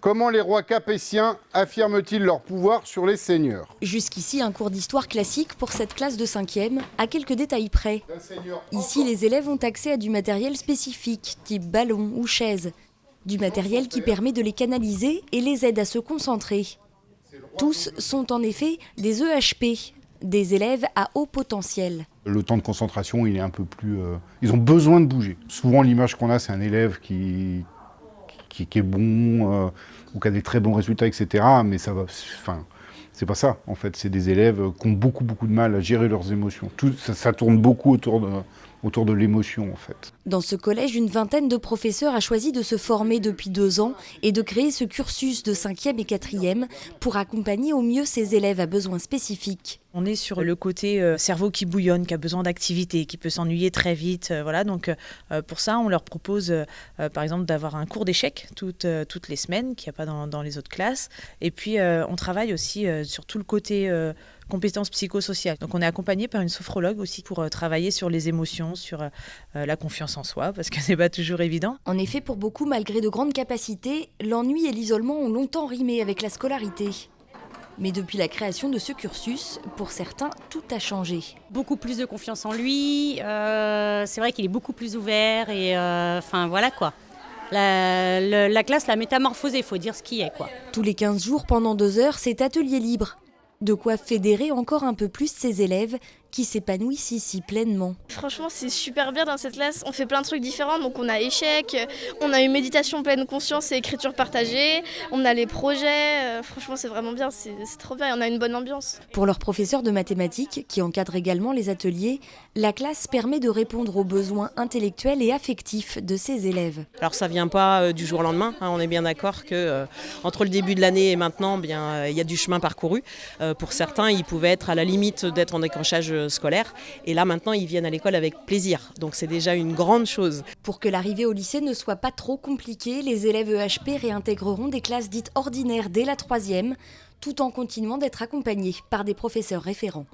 Comment les rois capétiens affirment-ils leur pouvoir sur les seigneurs? Jusqu'ici, un cours d'histoire classique pour cette classe de 5e, à quelques détails près. Ici, les élèves ont accès à du matériel spécifique, type ballon ou chaise. Du matériel qui permet de les canaliser et les aide à se concentrer. Tous sont en effet des EHP, des élèves à haut potentiel. Le temps de concentration, il est un peu plus... Ils ont besoin de bouger. Souvent, l'image qu'on a, c'est un élève qui est bon, ou qui a des très bons résultats, etc. Mais ça va... Enfin, c'est pas ça, en fait. C'est des élèves qui ont beaucoup de mal à gérer leurs émotions. Ça tourne beaucoup autour de l'émotion, en fait. Dans ce collège, une vingtaine de professeurs a choisi de se former depuis 2 ans et de créer ce cursus de 5e et 4e pour accompagner au mieux ces élèves à besoins spécifiques. On est sur le côté cerveau qui bouillonne, qui a besoin d'activité, qui peut s'ennuyer très vite. Voilà. Donc, pour ça, on leur propose, par exemple, d'avoir un cours d'échecs toutes les semaines, qu'il n'y a pas dans les autres classes. Et puis, on travaille aussi sur tout le côté compétences psychosociales. Donc, on est accompagné par une sophrologue aussi pour travailler sur les émotions, sur la confiance en soi, parce que ce n'est pas toujours évident. En effet, pour beaucoup, malgré de grandes capacités, l'ennui et l'isolement ont longtemps rimé avec la scolarité. Mais depuis la création de ce cursus, pour certains, tout a changé. Beaucoup plus de confiance en lui, c'est vrai qu'il est beaucoup plus ouvert et enfin voilà quoi. La classe l'a métamorphosé, il faut dire ce qui est quoi. Tous les 15 jours, pendant 2 heures, c'est atelier libre. De quoi fédérer encore un peu plus ces élèves qui s'épanouissent ici pleinement. Franchement, c'est super bien dans cette classe. On fait plein de trucs différents. Donc on a échecs, on a une méditation pleine conscience et écriture partagée, on a les projets. Franchement, c'est vraiment bien, c'est trop bien et on a une bonne ambiance. Pour leur professeur de mathématiques, qui encadre également les ateliers, la classe permet de répondre aux besoins intellectuels et affectifs de ses élèves. Alors ça ne vient pas du jour au lendemain, hein, on est bien d'accord que entre le début de l'année et maintenant, il y a du chemin parcouru. Pour certains, ils pouvaient être à la limite d'être en décrochage scolaire et là maintenant ils viennent à l'école avec plaisir, donc c'est déjà une grande chose. Pour que l'arrivée au lycée ne soit pas trop compliquée, les élèves EHP réintégreront des classes dites ordinaires dès la 3e, tout en continuant d'être accompagnés par des professeurs référents.